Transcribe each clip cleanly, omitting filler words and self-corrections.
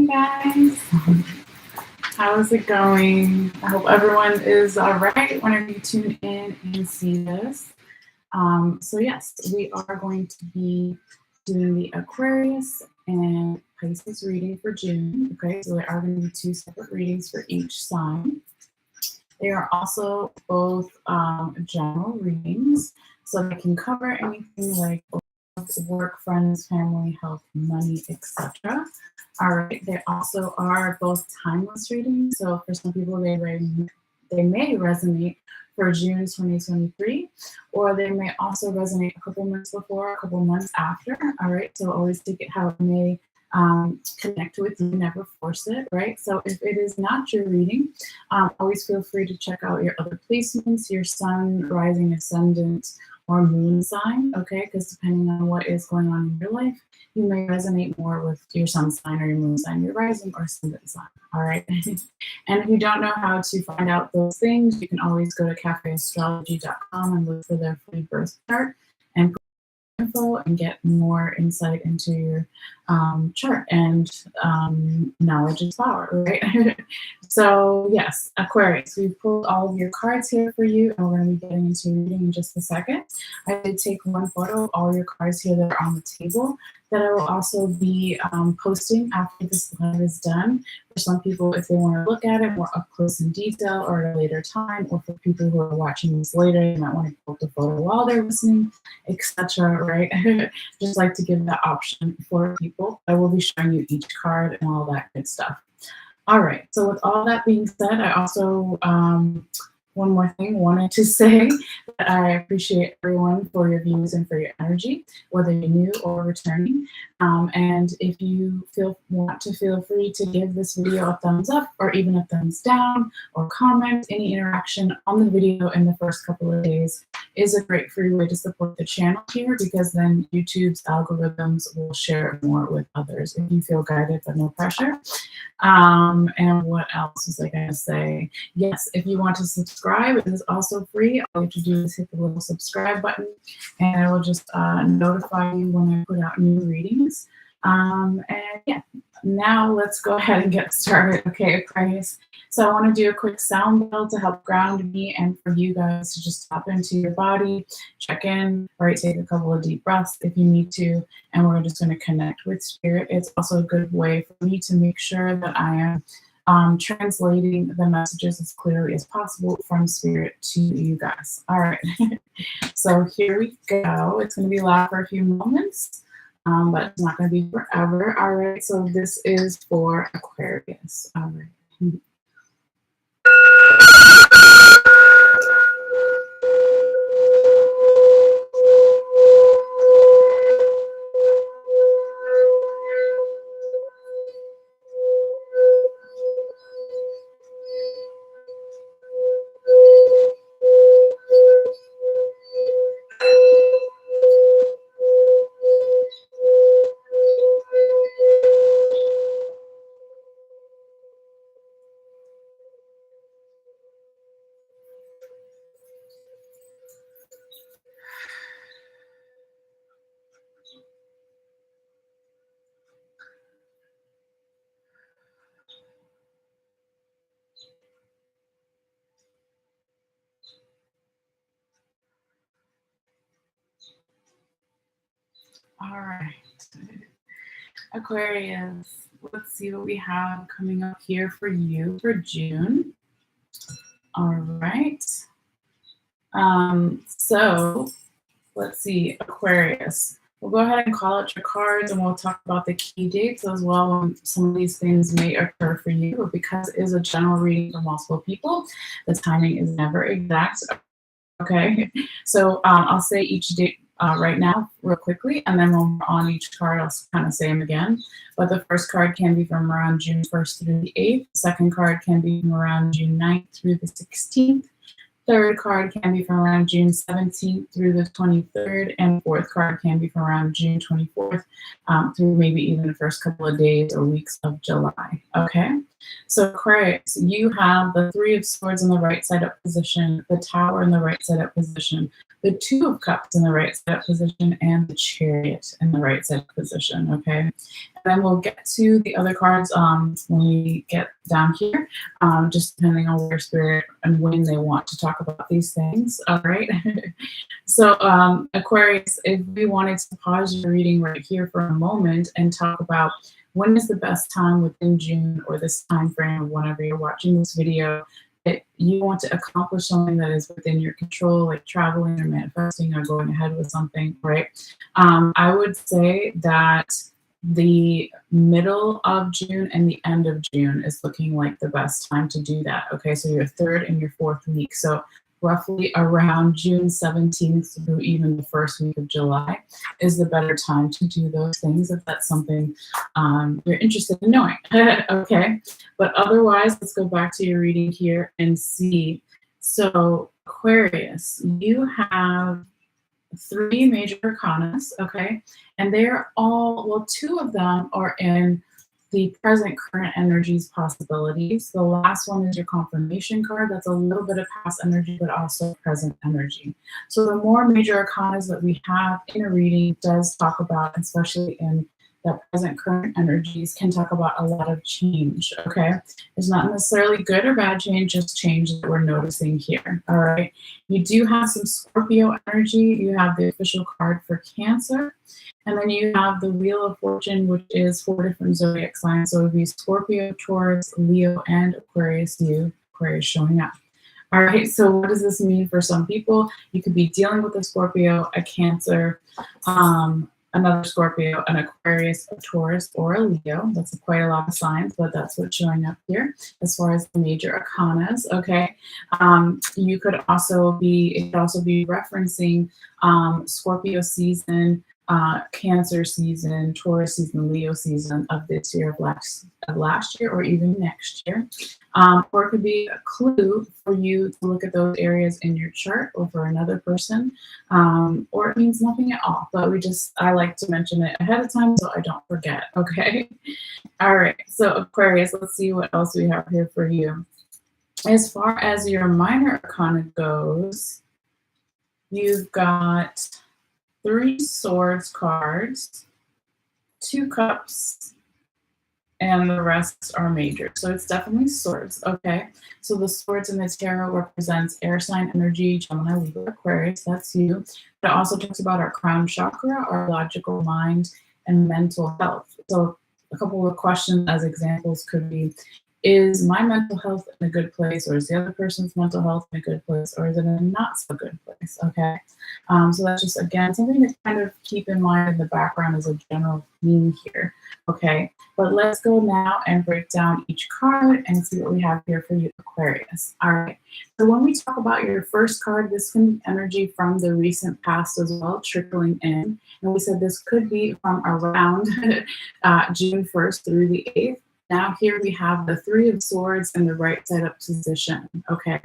morning, guys. How's it going? I hope everyone is all right whenever you tune in and see this. So yes, we are going to be doing the Aquarius and Pisces reading for June. Okay, so there are going to be two separate readings for each sign. They are also both general readings, so they can cover anything like work, friends, family, health, money, etc. All right. They also are both timeless readings. So for some people, they may resonate for June 2023, or they may also resonate a couple months before, a couple months after. All right. So always take it how it may connect with you, never force it, right? So if it is not your reading, always feel free to check out your other placements, your sun, rising, ascendant, or moon sign, okay? Because depending on what is going on in your life, you may resonate more with your sun sign or your moon sign, your rising or ascendant sign, all right? And if you don't know how to find out those things, you can always go to cafeastrology.com and look for their free birth chart and info and get more insight into your chart. And knowledge is power, right? So yes, Aquarius, we've pulled all of your cards here for you, and we're going to be getting into reading in just a second. I did take one photo of all your cards here that are on the table that I will also be posting after this live is done. For some people, if they want to look at it more up close in detail or at a later time, or for people who are watching this later, you might want to post the photo while they're listening, etc. Right? Just like to give that option for people. I will be showing you each card and all that good stuff. All right. So with all that being said, I also one more thing, wanted to say that I appreciate everyone for your views and for your energy, whether you're new or returning. And if you want to feel free to give this video a thumbs up or even a thumbs down or comment. Any interaction on the video in the first couple of days is a great free way to support the channel here, because then YouTube's algorithms will share it more with others if you feel guided, but no pressure. And what else was I going to say? Yes, if you want to subscribe, it is also free. All you have to do is hit the little subscribe button, and it will just notify you when I put out new readings. And yeah, now let's go ahead and get started. Okay, Aquarius. So I want to do a quick sound bell to help ground me and for you guys to just tap into your body, check in, right? Take a couple of deep breaths if you need to, and we're just going to connect with spirit. It's also a good way for me to make sure that I am translating the messages as clearly as possible from spirit to you guys. All right. So here we go. It's going to be loud for a few moments, but it's not going to be forever. All right. So this is for Aquarius. All right. All right, Aquarius, let's see what we have coming up here for you for June. All right. So let's see, Aquarius. We'll go ahead and call out your cards, and we'll talk about the key dates as well when some of these things may occur for you. But because it is a general reading for multiple people, the timing is never exact. Okay, so I'll say each date right now real quickly, and then when we're on each card, I'll kind of say them again. But the first card can be from around June 1st through the 8th. The second card can be from around June 9th through the 16th. Third card can be from around June 17th through the 23rd, and fourth card can be from around June 24th through maybe even the first couple of days or weeks of July. Okay, So Aquarius, you have the Three of Swords in the right side up position, the Tower in the right side up position, the Two of Cups in the right side up position, and the Chariot in the right side up position, okay? And then we'll get to the other cards when we get down here, just depending on where Spirit and when they want to talk about these things, all right? So Aquarius, if we wanted to pause your reading right here for a moment and talk about when is the best time within June or this time frame of whenever you're watching this video that you want to accomplish something that is within your control, like traveling or manifesting or going ahead with something, right? I would say that the middle of June and the end of June is looking like the best time to do that, okay? So your third and your fourth week. So roughly around June 17th through even the first week of July is the better time to do those things if that's something you're interested in knowing. Okay, but otherwise, let's go back to your reading here and see. So Aquarius, you have three major arcanas, okay, and they're all, well, two of them are in the present current energies possibilities. The last one is your confirmation card. That's a little bit of past energy, but also present energy. So the more major arcanas that we have in a reading does talk about, especially in the present current energies, can talk about a lot of change, okay? It's not necessarily good or bad change, just change that we're noticing here, all right? You do have some Scorpio energy. You have the official card for Cancer. And then you have the Wheel of Fortune, which is 4 different zodiac signs. So it would be Scorpio, Taurus, Leo, and Aquarius, Aquarius showing up. All right, so what does this mean for some people? You could be dealing with a Scorpio, a Cancer, another Scorpio, an Aquarius, a Taurus, or a Leo. That's quite a lot of signs, but that's what's showing up here as far as the major arcanas, okay? You could also be, it could also be referencing Scorpio season, Cancer season, Taurus season, Leo season of this year, of last year, or even next year. Or it could be a clue for you to look at those areas in your chart or for another person, or it means nothing at all, but I like to mention it ahead of time so I don't forget, okay? All right, so Aquarius, let's see what else we have here for you. As far as your minor arcana goes, you've got 3 Swords cards, 2 Cups, and the rest are major. So it's definitely Swords, okay? So the Swords in the tarot represents air sign energy, Gemini, Libra, Aquarius, that's you. But it also talks about our crown chakra, our logical mind, and mental health. So a couple of questions as examples could be, is my mental health in a good place, or is the other person's mental health in a good place, or is it in a not so good place, okay? So that's just, again, something to kind of keep in mind in the background as a general theme here, okay? But let's go now and break down each card and see what we have here for you, Aquarius. All right, so when we talk about your first card, this can be energy from the recent past as well, trickling in. And we said this could be from around June 1st through the 8th. Now here we have the 3 of Swords in the right side up position, okay?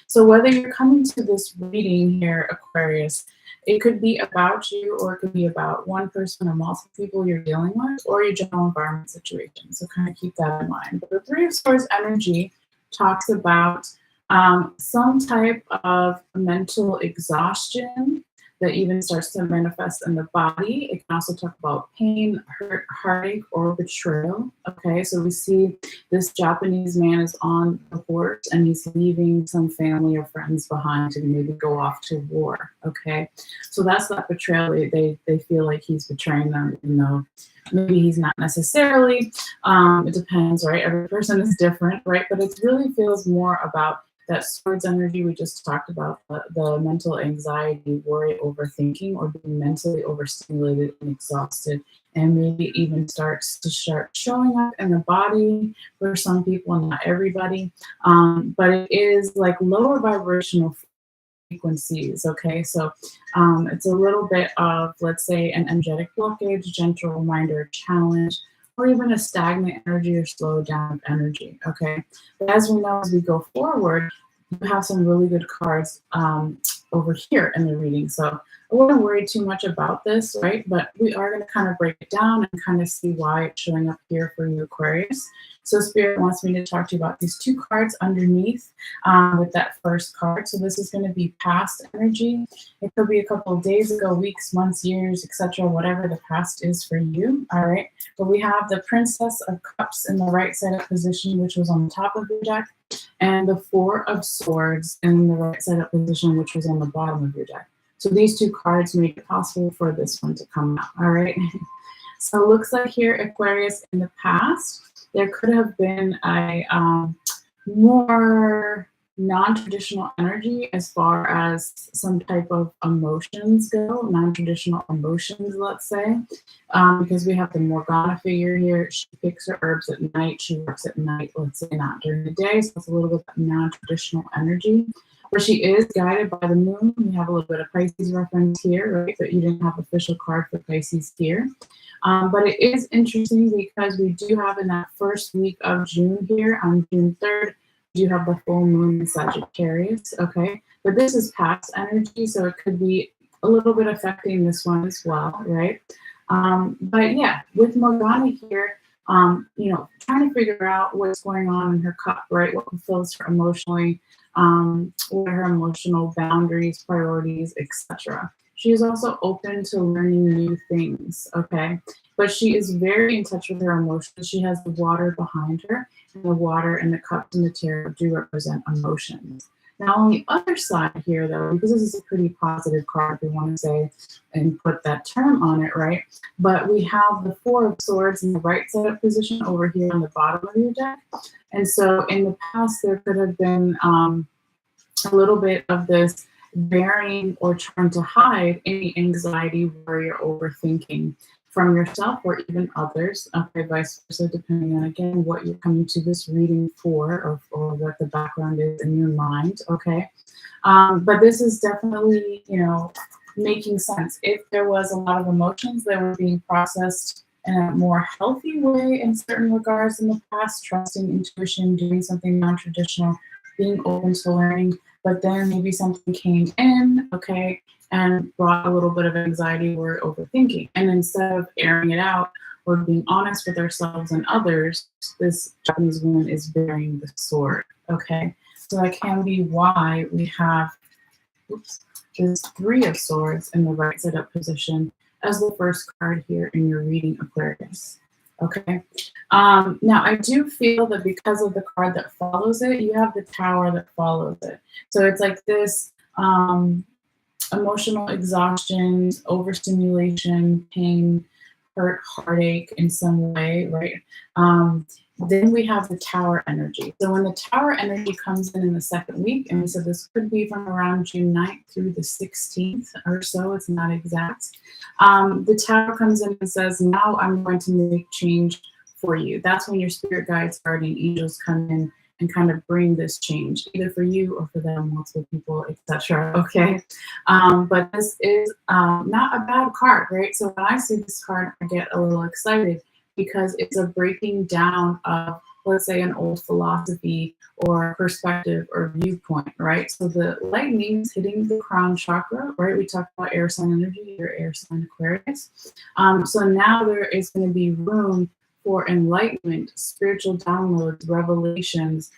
So whether you're coming to this reading here, Aquarius, it could be about you, or it could be about one person or multiple people you're dealing with, or your general environment situation. So kind of keep that in mind. But the 3 of Swords energy talks about some type of mental exhaustion that even starts to manifest in the body. It can also talk about pain, hurt, heartache, or betrayal. Okay, so we see this Japanese man is on the horse and he's leaving some family or friends behind to maybe go off to war. Okay, so that's that betrayal. They feel like he's betraying them, even though maybe he's not necessarily. It depends, right? Every person is different, right? But it really feels more about that Swords energy we just talked about, the mental anxiety, worry, overthinking, or being mentally overstimulated and exhausted, and maybe even starts to start showing up in the body for some people, not everybody. But it is like lower vibrational frequencies, okay? So it's a little bit of, let's say, an energetic blockage, gentle reminder, challenge, or even a stagnant energy or slow down of energy, okay? But as we know, as we go forward, you have some really good cards over here in the reading. So I wouldn't worry too much about this, right? But we are going to kind of break it down and kind of see why it's showing up here for you, Aquarius. So Spirit wants me to talk to you about these two cards underneath with that first card. So this is going to be past energy. It could be a couple of days ago, weeks, months, years, etc., whatever the past is for you, all right? But we have the Princess of Cups in the right side up position, which was on the top of your deck, and the Four of Swords in the right side up position, which was on the bottom of your deck. So these two cards make it possible for this one to come out, all right? So it looks like here, Aquarius, in the past, there could have been a more non-traditional energy as far as some type of emotions go, non-traditional emotions, let's say, because we have the Morgana figure here. She picks her herbs at night. She works at night, let's say not during the day, so it's a little bit of non-traditional energy. But she is guided by the moon. We have a little bit of Pisces reference here, right? But you didn't have official card for Pisces here. But it is interesting because we do have in that first week of June here, on June 3rd, we do have the full moon in Sagittarius, okay? But this is past energy, so it could be a little bit affecting this one as well, right? But yeah, with Morgana here, you know, trying to figure out what's going on in her cup, right? What fulfills her emotionally, what are her emotional boundaries, priorities, etc. She is also open to learning new things, okay? But she is very in touch with her emotions. She has the water behind her, and the water and the cups and the tarot do represent emotions. Now, on the other side here, though, because this is a pretty positive card, if we want to say, and put that term on it, right? But we have the Four of Swords in the right side up position over here on the bottom of your deck. And so in the past, there could have been a little bit of this bearing or trying to hide any anxiety, worry, or overthinking from yourself or even others, okay, vice versa, depending on, again, what you're coming to this reading for, or what the background is in your mind, okay? But this is definitely, you know, making sense. If there was a lot of emotions that were being processed in a more healthy way in certain regards in the past, trusting intuition, doing something non-traditional, being open to learning, but then maybe something came in, okay, and brought a little bit of anxiety or overthinking. And instead of airing it out or being honest with ourselves and others, this Japanese woman is bearing the sword, okay? So that can be why we have, this Three of Swords in the right side up position as the first card here in your reading, Aquarius. Okay. Now I do feel that because of the card that follows it, you have the Tower that follows it. So it's like this emotional exhaustion, overstimulation, pain, hurt, heartache in some way, right? Then we have the Tower energy. So when the Tower energy comes in the second week, and we said this could be from around June 9th through the 16th or so, it's not exact. The Tower comes in and says, now I'm going to make change for you. That's when your spirit guides, guardian angels come in and kind of bring this change, either for you or for them, multiple people, etc. Okay, but this is not a bad card, right? So when I see this card, I get a little excited because it's a breaking down of, let's say, an old philosophy or perspective or viewpoint, right? So the lightning is hitting the crown chakra, right? We talked about air sign energy, your air sign Aquarius. So now there is going to be room for enlightenment, spiritual downloads, revelations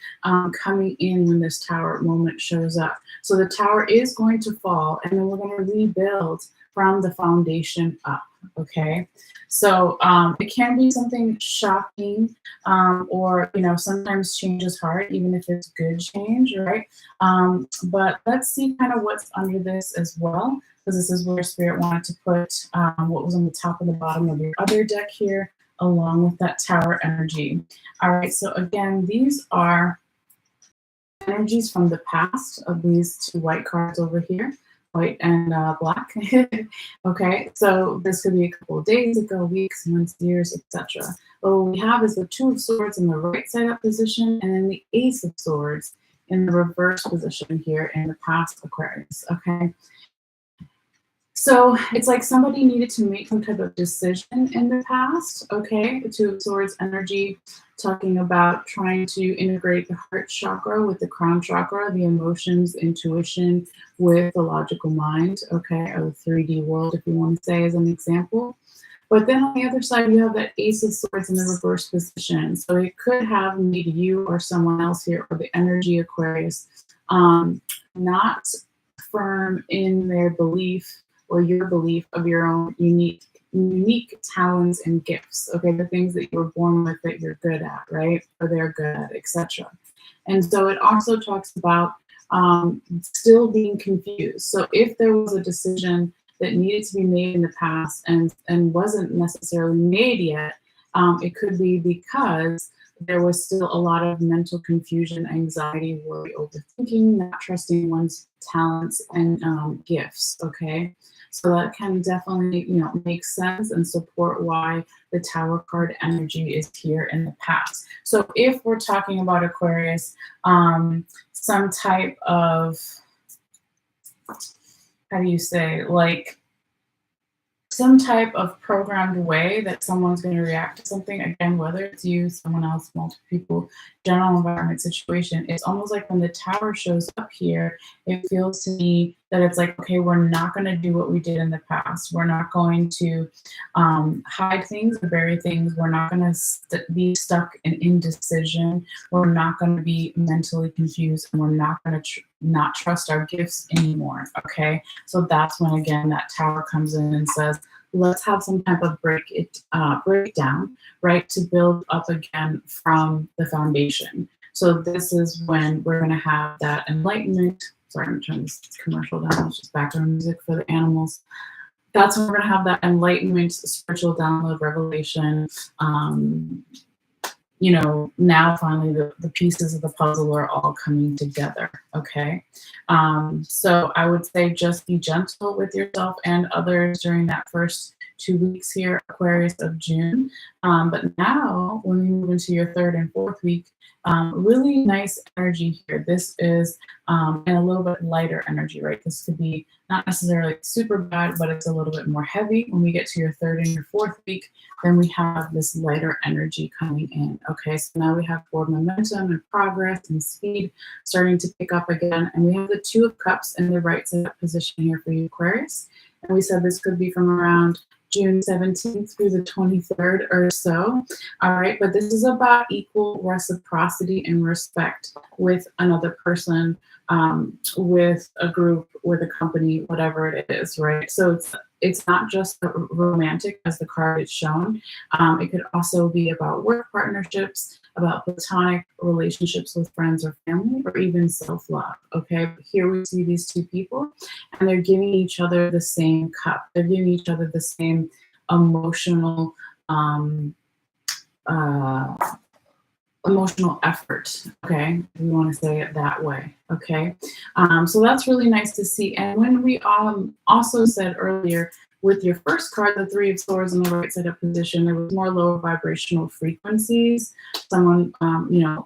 coming in when this Tower moment shows up. So the Tower is going to fall, and then we're going to rebuild from the foundation up, okay? So it can be something shocking, or, you know, sometimes change is hard, even if it's good change, right? But let's see kind of what's under this as well, because this is where Spirit wanted to put what was on the top and the bottom of your other deck here, along with that Tower energy. All right, so again, these are energies from the past of these two white cards over here, white and black. Okay, so this could be a couple of days ago, weeks, months, years, etc. But what we have is the Two of Swords in the right side up position, and then the Ace of Swords in the reverse position here in the past Aquarius. Okay. So it's like somebody needed to make some type of decision in the past, okay? Two of Swords energy, talking about trying to integrate the heart chakra with the crown chakra, the emotions, intuition with the logical mind, okay? Or the 3D world, if you want to say, as an example. But then on the other side, you have that Ace of Swords in the reverse position. So it could have made you or someone else here, or the energy Aquarius, not firm in their belief or your belief of your own unique talents and gifts. Okay, the things that you were born with that you're good at, right? Or they're good at, etc. And so it also talks about still being confused. So if there was a decision that needed to be made in the past and wasn't necessarily made yet, it could be because there was still a lot of mental confusion, anxiety, worry, overthinking, not trusting one's talents and gifts. Okay, so that can definitely, make sense and support why the Tower card energy is here in the past. So if we're talking about Aquarius, some type of, how do you say, like some type of programmed way that someone's going to react to something, again, whether it's you, someone else, multiple people, general environment situation, it's almost like when the Tower shows up here, it feels to me that it's like, okay, we're not going to do what we did in the past. We're not going to hide things or bury things. We're not going to be stuck in indecision. We're not going to be mentally confused, and we're not going to not trust our gifts anymore. Okay, so that's when, again, that Tower comes in and says, let's have some type of breakdown, right, to build up again from the foundation. So this is when we're going to have that enlightenment. Sorry, I'm turning this commercial down. It's just background music for the animals. That's when we're going to have that enlightenment, spiritual download, revelation. Now finally the pieces of the puzzle are all coming together, okay? So I would say just be gentle with yourself and others during that first 2 weeks here, Aquarius, of June. But now when we move into your third and fourth week, really nice energy here. This is and a little bit lighter energy, right? This could be not necessarily super bad, but it's a little bit more heavy. When we get to your third and your fourth week, then we have this lighter energy coming in. Okay, so now we have forward momentum and progress and speed starting to pick up again. And we have the Two of Cups in the right side position here for you, Aquarius. And we said this could be from around June 17th through the 23rd or so. All right, but this is about equal reciprocity and respect with another person, with a group, with a company, whatever it is, right? So it's not just romantic as the card is shown. It could also be about work partnerships, about platonic relationships with friends or family, or even self-love. Okay, but here we see these two people, and they're giving each other the same cup. They're giving each other the same emotional emotional effort. Okay, we want to say it that way. Okay, so that's really nice to see. And when we also said earlier, with your first card, the Three of Swords in the right side up position, there was more lower vibrational frequencies. Someone,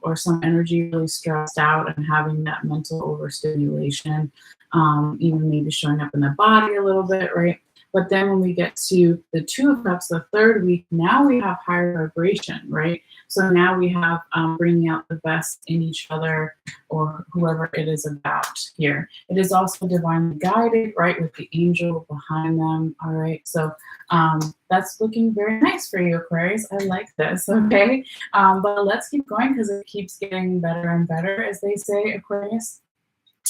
or some energy really stressed out and having that mental overstimulation, even maybe showing up in the body a little bit, right? But then when we get to the Two of Cups, the third week, now we have higher vibration, right? So now we have bringing out the best in each other or whoever it is about here. It is also divinely guided, right, with the angel behind them, all right? So that's looking very nice for you, Aquarius. I like this, okay? But let's keep going because it keeps getting better and better, as they say, Aquarius.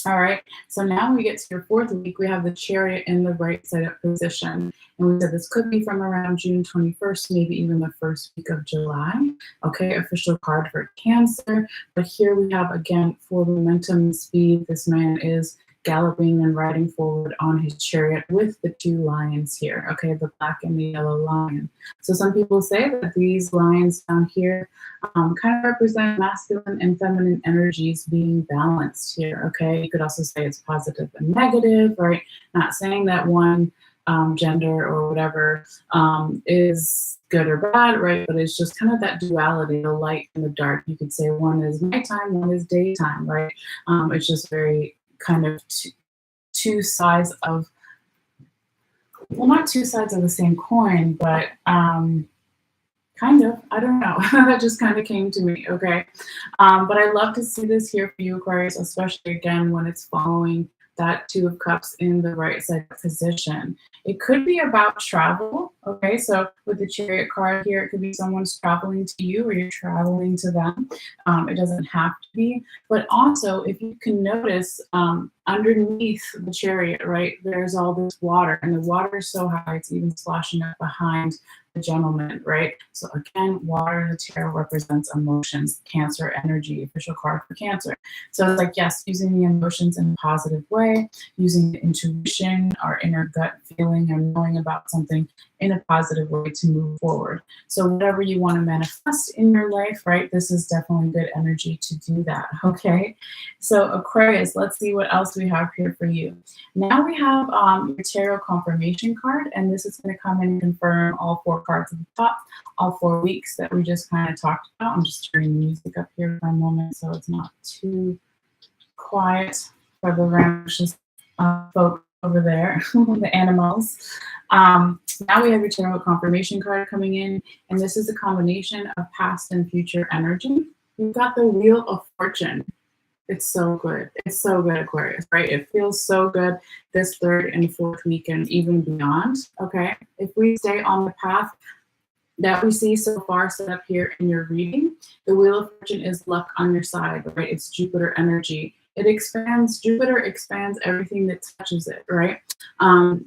All right, so now we get to your fourth week. We have the Chariot in the right side up position. And we said this could be from around June 21st, maybe even the first week of July. Okay, official card for Cancer. But here we have, again, for momentum and speed, this man is galloping and riding forward on his chariot with the two lions here. Okay, the black and the yellow lion. So some people say that these lions down here kind of represent masculine and feminine energies being balanced here. Okay, you could also say it's positive and negative, right? Not saying that one gender or whatever is good or bad, right? But it's just kind of that duality, the light and the dark. You could say one is nighttime, one is daytime, right? It's just very kind of two sides of well, not two sides of the same coin, but kind of. I don't know. That just kind of came to me. Okay. But I love to see this here for you, Aquarius, especially again when it's following that Two of Cups in the right side position. It could be about travel. Okay. So with the Chariot card here, it could be someone's traveling to you or you're traveling to them. It doesn't have to be. But also, if you can notice, underneath the Chariot, right, there's all this water, and the water is so high, it's even splashing up behind the gentleman, right? So again, water in the tarot represents emotions, Cancer energy, official card for Cancer. So it's like, yes, using the emotions in a positive way, using the intuition, our inner gut feeling, or knowing about something in a positive way to move forward. So whatever you want to manifest in your life, right, this is definitely good energy to do that, okay? So Aquarius, let's see what else we have here for you. Now we have your tarot confirmation card, and this is going to come in and confirm all four cards at the top, all 4 weeks that we just kind of talked about. I'm just turning the music up here for a moment so it's not too quiet for the rambunctious folk over there, the animals. Now we have your tarot confirmation card coming in, and this is a combination of past and future energy. You've got the Wheel of Fortune. It's so good. It's so good, Aquarius, right? It feels so good this 3rd and 4th week and even beyond, okay? If we stay on the path that we see so far set up here in your reading, the Wheel of Fortune is luck on your side, right? It's Jupiter energy. It expands, Jupiter expands everything that touches it, right?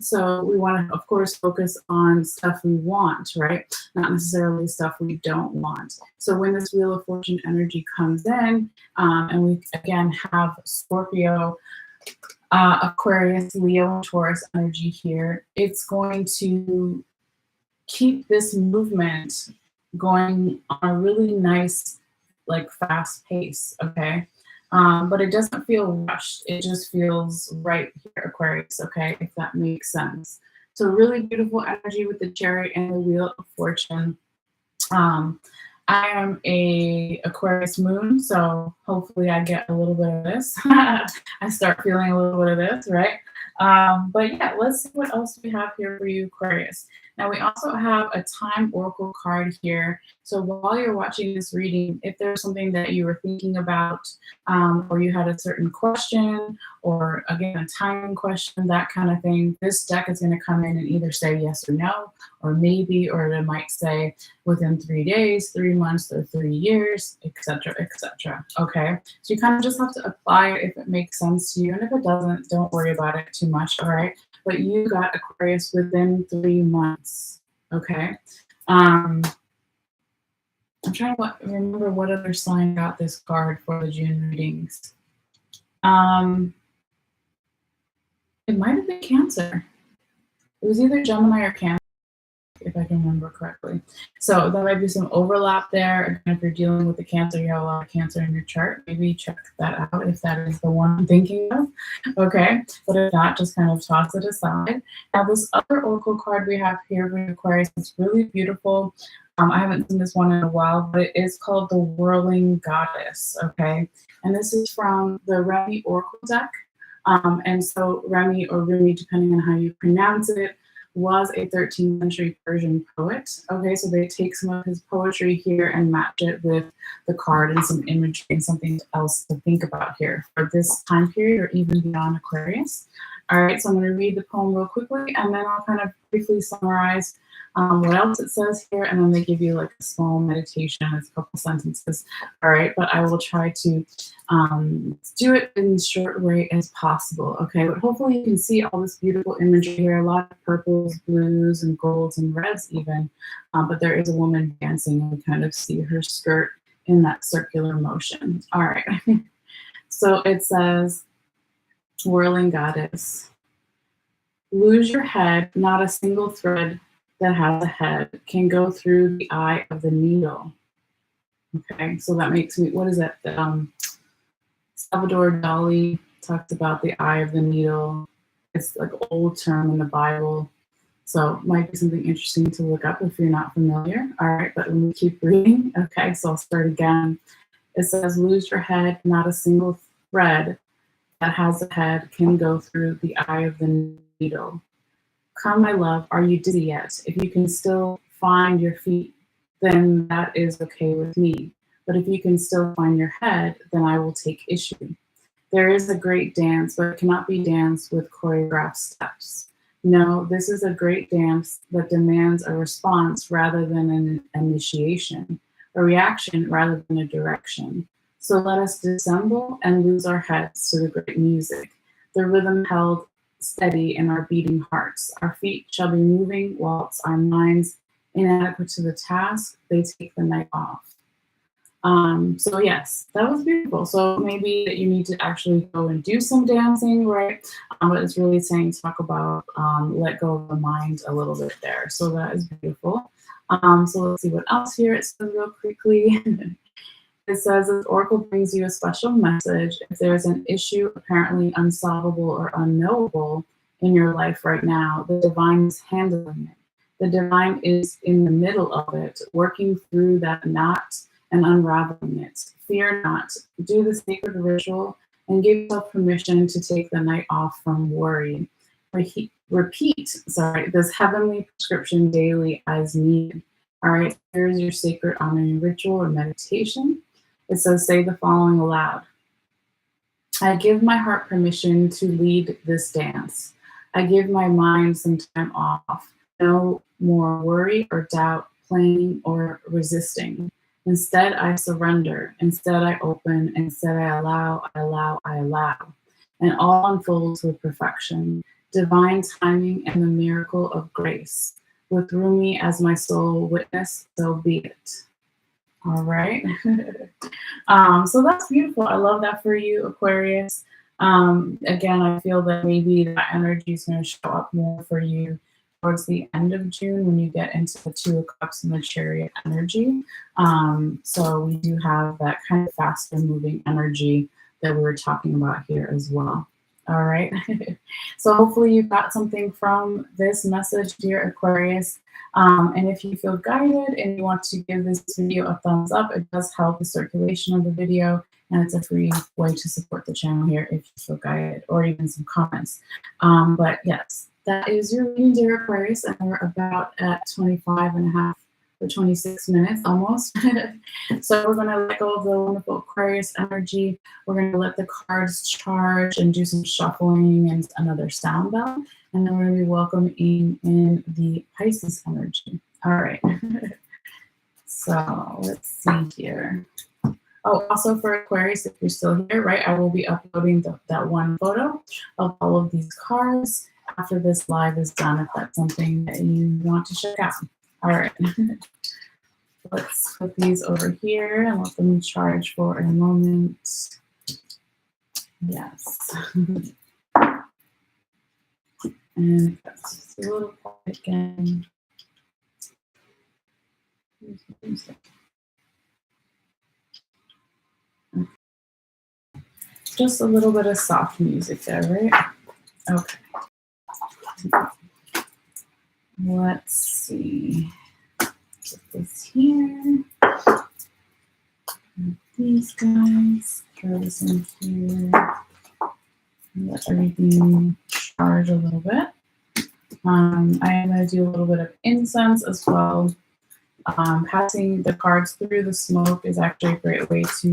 So we want to, of course, focus on stuff we want, right? Not necessarily stuff we don't want. So when this Wheel of Fortune energy comes in, and we again have Scorpio, Aquarius, Leo, and Taurus energy here, it's going to keep this movement going on a really nice, like fast pace, okay? But it doesn't feel rushed. It just feels right here, Aquarius, okay, if that makes sense. So really beautiful energy with the Chariot and the Wheel of Fortune. I am a Aquarius moon, so hopefully I get a little bit of this. I start feeling a little bit of this, right? But yeah, let's see what else we have here for you, Aquarius. Now we also have a time oracle card here. So while you're watching this reading, if there's something that you were thinking about, or you had a certain question, or again, a timing question, that kind of thing, this deck is going to come in and either say yes or no, or maybe, or it might say within 3 days, 3 months, or 3 years, etc., etc. Okay, so you kind of just have to apply it if it makes sense to you, and if it doesn't, don't worry about it too much. All right, but you got Aquarius within 3 months. Okay, I'm trying to remember what other sign got this card for the June readings. It might have been Cancer. It was either Gemini or Cancer, if I can remember correctly. So there might be some overlap there. Again, if you're dealing with the Cancer, you have a lot of Cancer in your chart, maybe check that out if that is the one I'm thinking of. Okay, but if not, just kind of toss it aside. Now this other oracle card we have here for Aquarius is really beautiful. I haven't seen this one in a while, but it is called the Whirling Goddess. Okay, and this is from the Remy Oracle deck. And so Remy, or Rumi, depending on how you pronounce it, was a 13th century Persian poet. Okay, so they take some of his poetry here and match it with the card and some imagery and something else to think about here for this time period or even beyond Aquarius. All right, so I'm going to read the poem real quickly, and then I'll kind of briefly summarize what else it says here, and then they give you like a small meditation. It's a couple sentences. All right, but I will try to do it in as short way as possible. Okay, but hopefully you can see all this beautiful imagery here, a lot of purples, blues, and golds, and reds even. But there is a woman dancing, and we kind of see her skirt in that circular motion. All right, so it says, Whirling Goddess, lose your head, not a single thread that has a head can go through the eye of the needle. Okay, so that makes me, what is that? Salvador Dali talked about the eye of the needle. It's like an old term in the Bible. So it might be something interesting to look up if you're not familiar. All right, but let me keep reading. Okay, so I'll start again. It says, lose your head, not a single thread that has a head can go through the eye of the needle. Come, my love, are you dizzy yet? If you can still find your feet, then that is okay with me. But if you can still find your head, then I will take issue. There is a great dance, but it cannot be danced with choreographed steps. No, this is a great dance that demands a response rather than an initiation, a reaction rather than a direction. So let us dissemble and lose our heads to the great music, the rhythm held steady in our beating hearts. Our feet shall be moving whilst our minds, inadequate to the task, they take the night off. So yes, that was beautiful. So maybe that you need to actually go and do some dancing, right? But it's really saying talk about let go of the mind a little bit there. So that is beautiful. So let's see what else here it says real quickly. It says this oracle brings you a special message. If there's an issue apparently unsolvable or unknowable in your life right now, the divine is handling it. The divine is in the middle of it, working through that knot and unraveling it. Fear not. Do the sacred ritual and give yourself permission to take the night off from worry. Repeat this heavenly prescription daily as needed. All right, here's your sacred honoring ritual or meditation. It says, say the following aloud. I give my heart permission to lead this dance. I give my mind some time off. No more worry or doubt, planning or resisting. Instead, I surrender. Instead, I open. Instead, I allow, I allow, I allow. And all unfolds with perfection, divine timing, and the miracle of grace. With Rumi as my sole witness, so be it. All right. So that's beautiful. I love that for you, Aquarius. Again, I feel that maybe that energy is going to show up more for you towards the end of June when you get into the Two of Cups and the Chariot energy. So we do have that kind of faster moving energy that we were talking about here as well. All right. So hopefully you got something from this message, dear Aquarius. And if you feel guided and you want to give this video a thumbs up, it does help the circulation of the video, and it's a free way to support the channel here if you feel guided, or even some comments. But yes, that is your reading, dear Aquarius, and we're about at 25 and a half or 26 minutes almost. So we're going to let go of the wonderful Aquarius energy. We're going to let the cards charge and do some shuffling and another sound bell. And then we're going to be welcoming in the Pisces energy. All right. So let's see here. Oh, also for Aquarius, if you're still here, right, I will be uploading that one photo of all of these cards after this live is done, if that's something that you want to check out. All right. Let's put these over here and let them charge for a moment. Yes. And that's just a little quiet again. Just a little bit of soft music there, right? Okay. Let's see. Put this here. These guys. Throw this in here. Let everything charge a little bit. I am going to do a little bit of incense as well. Passing the cards through the smoke is actually a great way to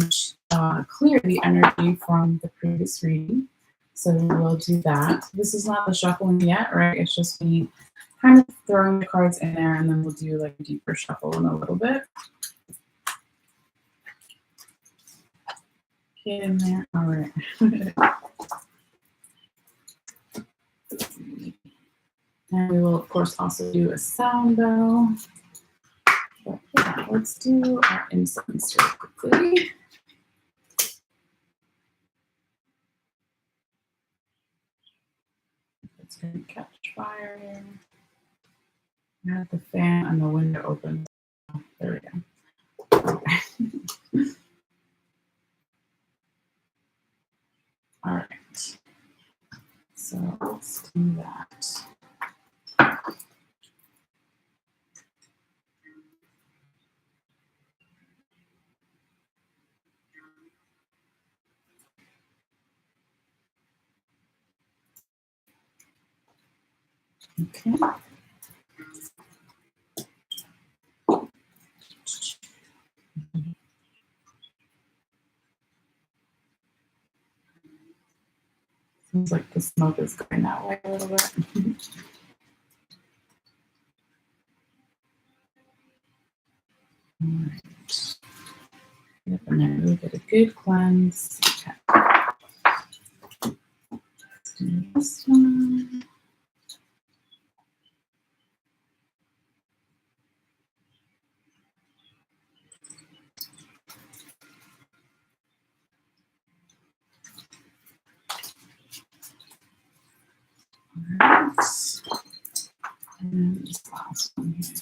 clear the energy from the previous reading. So we'll do that. This is not the shuffling yet, right? It's just me kind of throwing the cards in there, and then we'll do like a deeper shuffle in a little bit. Get in there. All right. And we will, of course, also do a sound bell. But yeah, let's do our incense real quickly. It's going to catch fire here. I have the fan and the window open. There we go. Okay. All right. So let's do that. Okay. Seems like the smoke is going that way a little bit. All right. Yep, and then we'll get a good cleanse. Okay. Let's do this one. All right. And this last one here.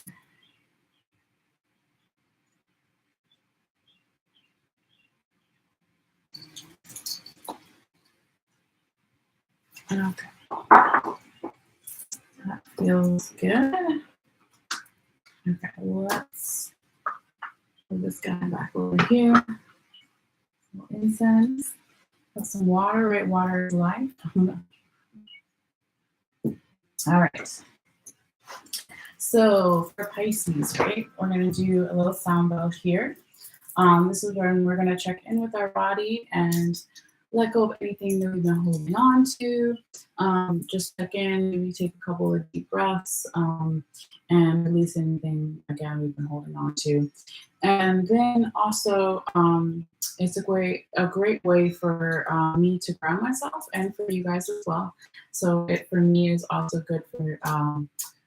Okay. That feels good. Okay, let's put this guy back over here. Some incense. Put some water, right? Water is life. All right. So for Pisces, right, we're going to do a little sound bowl here. This is when we're going to check in with our body and let go of anything that we've been holding on to. Just check in, maybe take a couple of deep breaths and release anything, again, we've been holding on to. And then also, it's a great way for me to ground myself and for you guys as well. So it, for me, is also good for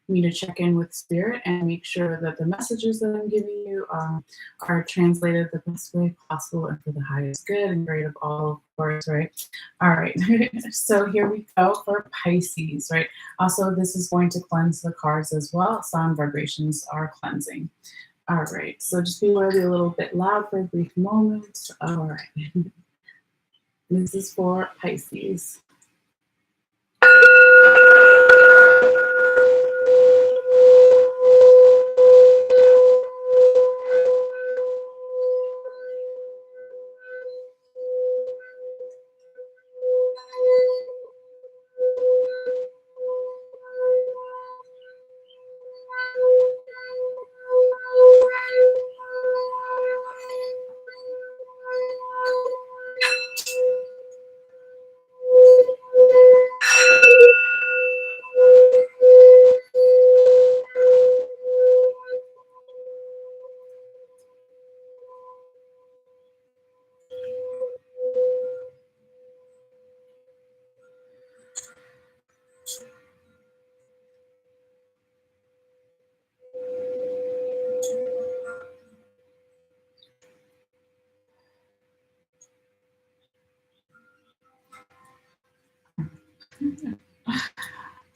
me to check in with spirit and make sure that the messages that I'm giving you are translated the best way possible and for the highest good and great of all, of course, right? All right, so here we go for Pisces, right? Also, this is going to cleanse the cards as well. Sound vibrations are cleansing. All right, so just be aware to be a little bit loud for a brief moment. All right, this is for Pisces.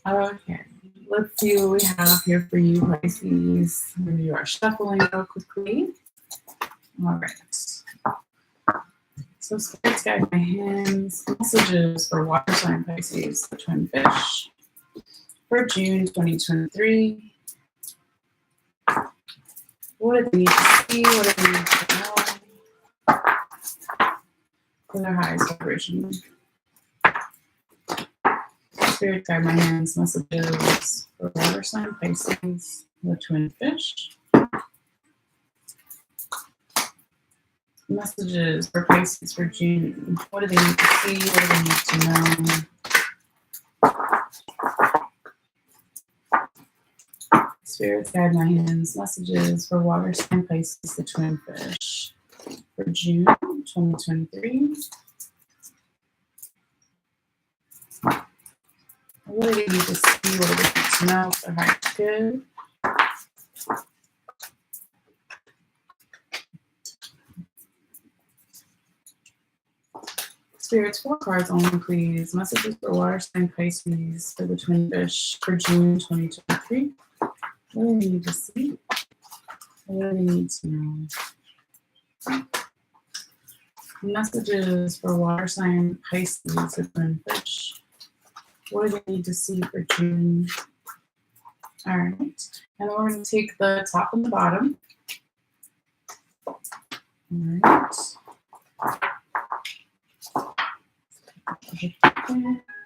Okay, let's see what we have here for you, Pisces. When you are shuffling real quickly. All right. So spirits guide my hands. Messages for water sign Pisces, the twin fish, for June 2023. What do they need to see? What do they need to know? For their highest vibration. Spirit guide my hands. Messages for water sign Pisces, the twin fish. Messages for Pisces for June. What do they need to see? What do they need to know? Spirits guide my hands. Messages for water sign Pisces, the twin fish, for June 2023. What do they need to see? What do they need to know? All right, good. Spirits, 4 cards only, please. Messages for water sign Pisces, for the twin fish, for June 2023. What do they need to see? What do they need to know? Messages for water sign Pisces, the twin fish. What do they need to see for June? All right. And then we're going to take the top and the bottom. All right.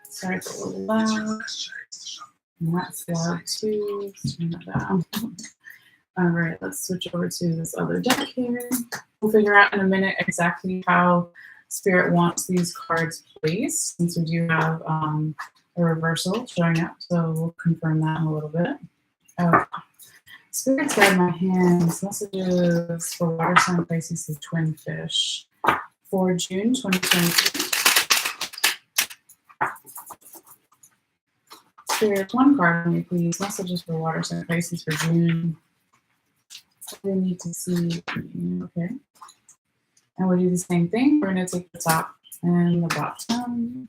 Sorry, it's a little loud. And that's loud too. Let's turn that down. All right, let's switch over to this other deck here. We'll figure out in a minute exactly how Spirit wants these cards placed, since we do have a reversal showing up. So we'll confirm that in a little bit. Okay. Spirit's guide my hands. Messages for water sign Pisces to twin fish for June 2023. Spirit, one card for me, please. Messages for water sign Pisces for June. We need to see. Okay. And we'll do the same thing. We're going to take the top and the bottom.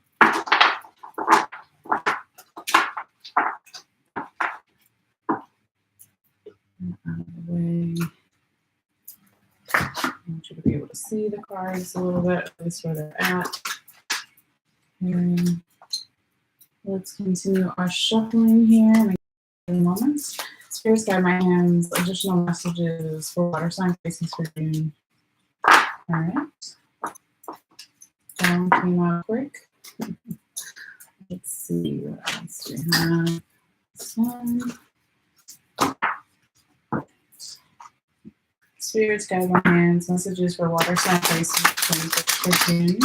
Out of the way. I want you to be able to see the cards a little bit, at least where they're at. And let's continue our shuffling here in a moment. Spirits guide my hands. Additional messages for water sign Pisces for June. All right. Down came out quick. Let's see what else we have. This one. Spirits guide my hands. Messages for water sign Pisces for June.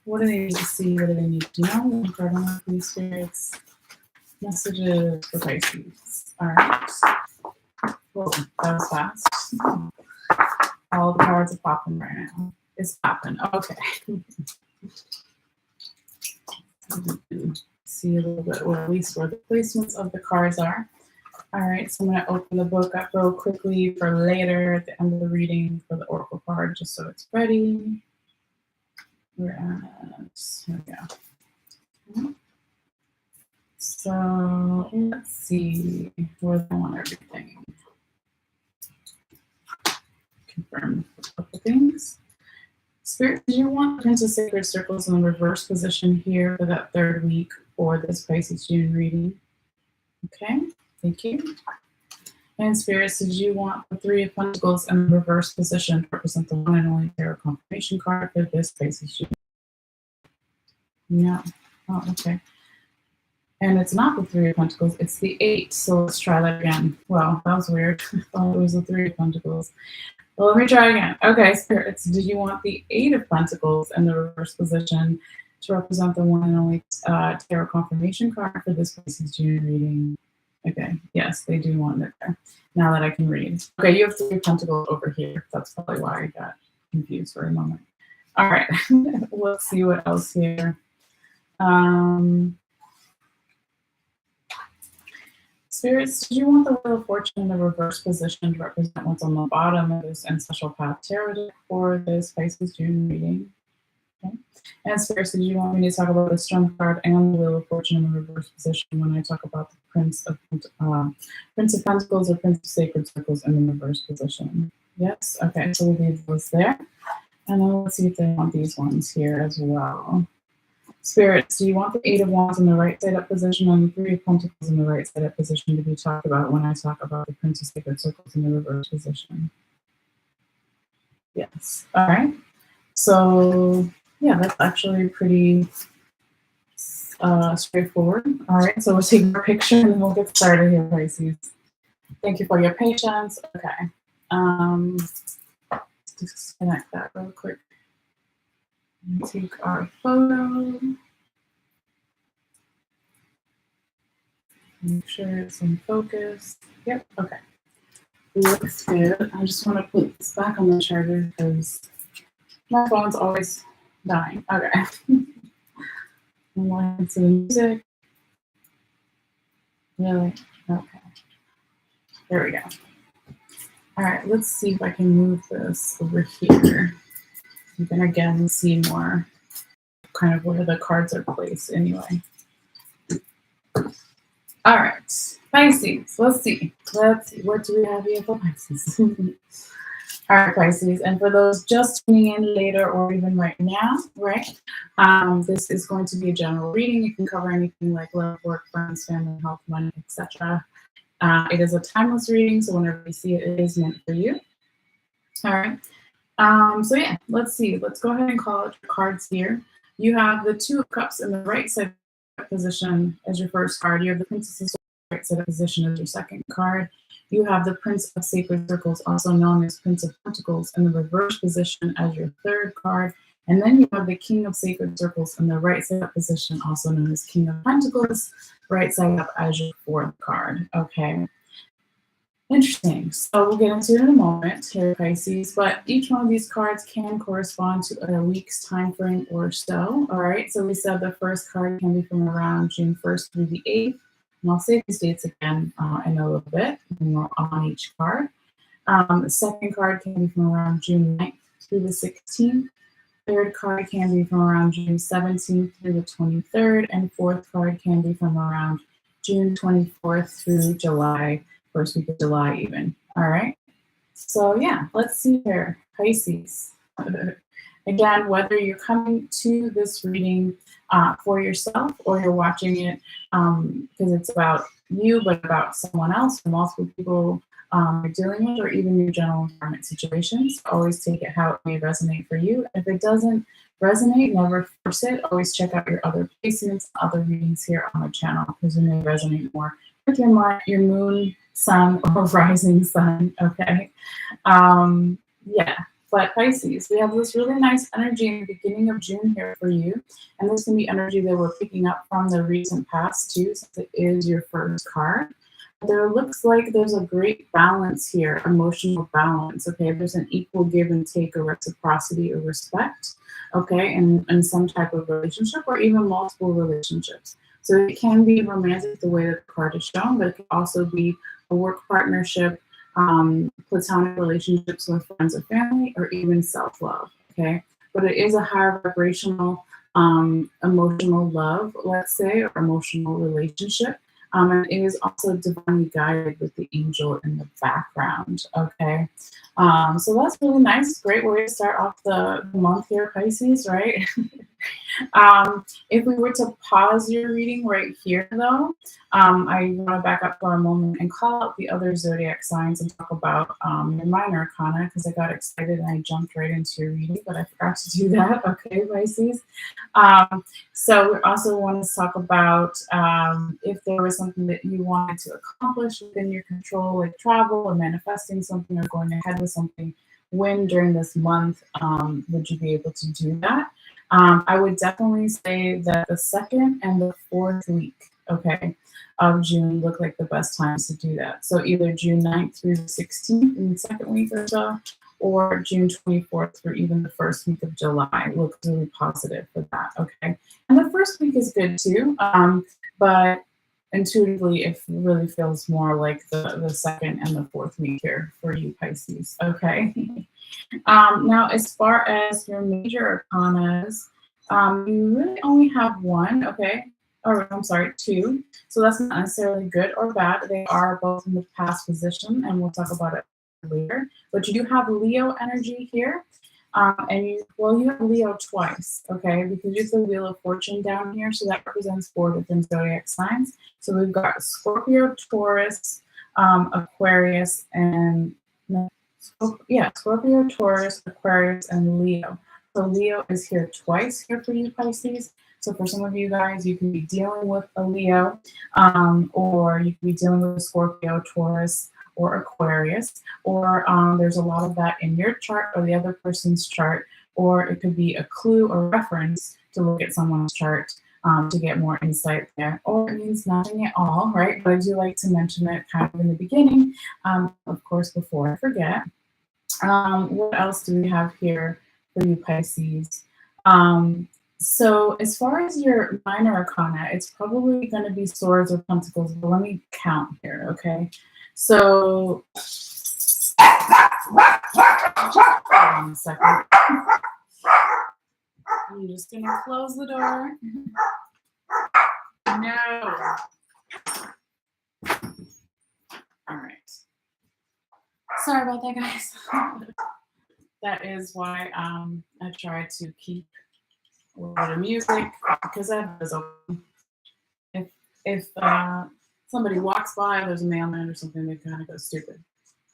What do they need to see? What do they need to know? One card on that, please, spirits. Messages for Pisces. All right. Whoa, that was fast. All the cards are popping right now. It's popping. Okay. See a little bit, or at least where the placements of the cards are. All right, so I'm going to open the book up real quickly for later at the end of the reading for the oracle card, just so it's ready. We're at, here we go. So let's see where they want everything. Confirm a couple things. Spirit, do you want Prince of Sacred Circles in the reverse position here for that third week for this Pisces June reading? Okay, thank you. And Spirits, did you want the Three of Pentacles in the reverse position to represent the one and only tarot confirmation card for this Pisces June? No. Oh, okay. And it's not the Three of Pentacles, it's the Eight. So let's try that again. Well, that was weird. I thought it was the Three of Pentacles. Well, let me try again. Okay, Spirits, did you want the Eight of Pentacles in the reverse position to represent the one and only tarot confirmation card for this Pisces June reading? Okay, yes, they do want it there. Now that I can read. Okay, you have Three of Pentacles over here. That's probably why I got confused for a moment. All right, let's see what else here. Spirits, did you want the Wheel of Fortune in the reverse position to represent what's on the bottom of this Ancestral Path Tarot deck for this Pisces June reading? Okay. And Spirits, did you want me to talk about the Strength card and the Wheel of Fortune in the reverse position when I talk about the Prince of Pentacles or Prince of Sacred Circles in the reverse position? Yes? Okay, so we'll leave those there. And then let's see if they want these ones here as well. Spirits, do you want the Eight of Wands in the right side up position and the Three of Pentacles in the right side up position to be talked about when I talk about the Prince of Sacred Circles in the reverse position? Yes. All right. So, yeah, that's actually pretty straightforward. All right. So we'll take our picture and then we'll get started here, Pisces. Thank you for your patience. Okay. Disconnect that real quick. Take our photo. Make sure it's in focus. Yep, okay. Looks good. I just want to put this back on the charger because my phone's always dying. Okay. I'm listening to the music. Really? Okay. There we go. All right, let's see if I can move this over here. You can again see more kind of where the cards are placed anyway. All right, Pisces, let's see. What do we have here for Pisces? All right, Pisces, and for those just tuning in later or even right now, right? This is going to be a general reading. You can cover anything like love, work, friends, family, health, money, etc. It is a timeless reading, so whenever you see it, it is meant for you. All right. So yeah, let's see. Let's go ahead and call out your cards here. You have the Two of Cups in the right side position as your first card. You have the Princess of Swords right side up position as your second card. You have the Prince of Sacred Circles, also known as Prince of Pentacles, in the reverse position as your third card. And then you have the King of Sacred Circles in the right side up position, also known as King of Pentacles, right side up as your fourth card. Okay. Interesting. So we'll get into it in a moment here, Pisces, but each one of these cards can correspond to a week's time frame or so. All right. So we said the first card can be from around June 1st through the 8th. And I'll say these dates again in a little bit, and we're on each card. The second card can be from around June 9th through the 16th. Third card can be from around June 17th through the 23rd. And fourth card can be from around June 24th through July, first week of July even. All right. So yeah, let's see here, Pisces. Again, whether you're coming to this reading for yourself or you're watching it because it's about you, but about someone else or multiple people you're dealing with, or even your general environment situations, always take it how it may resonate for you. If it doesn't resonate, never force it. Always check out your other placements, other readings here on the channel, because it may resonate more with your moon, sun, or rising sun. Okay. Yeah. But Pisces, we have this really nice energy in the beginning of June here for you. And this can be energy that we're picking up from the recent past too, since it is your first card. There looks like there's a great balance here, emotional balance. Okay, there's an equal give and take, or reciprocity, or respect. Okay, in some type of relationship, or even multiple relationships. So it can be romantic the way that the card is shown, but it can also be a work partnership, platonic relationships with friends or family, or even self-love. Okay, but it is a higher vibrational, emotional love, let's say, or emotional relationship. And it is also divinely guided with the angel in the background. Okay, so that's really nice. Great way to start off the month here, Pisces, right? If we were to pause your reading right here, though, I want to back up for a moment and call out the other zodiac signs and talk about your minor arcana, because I got excited and I jumped right into your reading, but I forgot to do that. Okay, Pisces. So we also want to talk about if there was something that you wanted to accomplish within your control, like travel or manifesting something or going ahead with something, when during this month would you be able to do that? I would definitely say that the second and the fourth week, okay, of June look like the best times to do that. So either June 9th through the 16th in the second week or so, or June 24th through even the first week of July looks really positive for that, okay? And the first week is good too, but intuitively it really feels more like the second and the fourth week here for you, Pisces, okay? Now, as far as your major arcanas, you really only have one, okay? Or I'm sorry, two. So that's not necessarily good or bad. They are both in the past position, and we'll talk about it later. But you do have Leo energy here, and you have Leo twice, okay? Because you have the Wheel of Fortune down here, so that represents 4 different zodiac signs. So we've got Scorpio, Taurus, Aquarius, and Scorpio, Taurus, Aquarius, and Leo. So Leo is here twice here for you, Pisces. So for some of you guys, you can be dealing with a Leo, or you can be dealing with a Scorpio, Taurus, or Aquarius, or there's a lot of that in your chart or the other person's chart, or it could be a clue or reference to look at someone's chart to get more insight there, or it means nothing at all, right? But I do like to mention it kind of in the beginning, of course, before I forget. What else do we have here for you, Pisces? So as far as your minor arcana, it's probably going to be Swords or Pentacles, but let me count here, okay? So, hold on a second. I'm just going to close the door. No. All right. Sorry about that, guys. That is why I try to keep a little bit of music, because I have this open. If somebody walks by, there's a mailman or something, they kind of go stupid.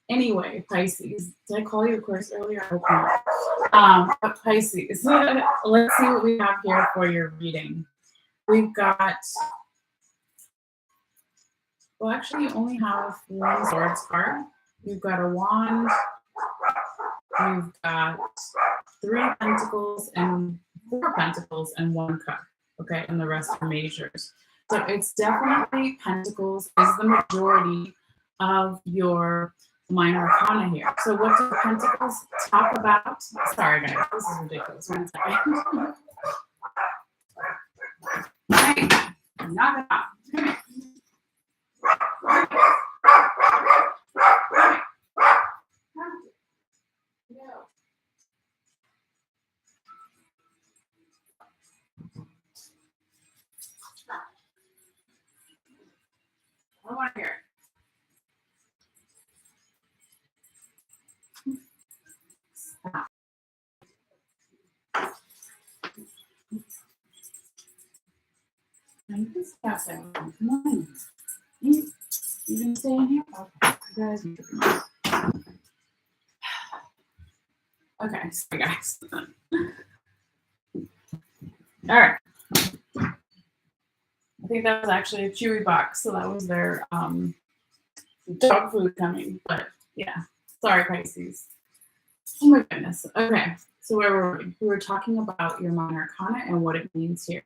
Anyway, Pisces. Did I call you Aquarius earlier? I hope not. But Pisces, let's see what we have here for your reading. we've got, well, actually, you only have one swords card. You've got a wand, you've got 3 pentacles and 4 pentacles and 1 cup, okay, and the rest are measures. So it's definitely pentacles is the majority of your minor arcana here. So what do pentacles talk about? Sorry guys, this is ridiculous. 1 second. Hey, knock it off. Come here. I want to hear it. Stop. You can stop that one. Come on. You can stay in here? Okay. You guys need to be. Okay, sorry guys. All right. I think that was actually a Chewy box, so that was their dog food coming. But yeah, sorry Pisces. Oh my goodness. Okay, so where were we? We were talking about your minor arcana and what it means here.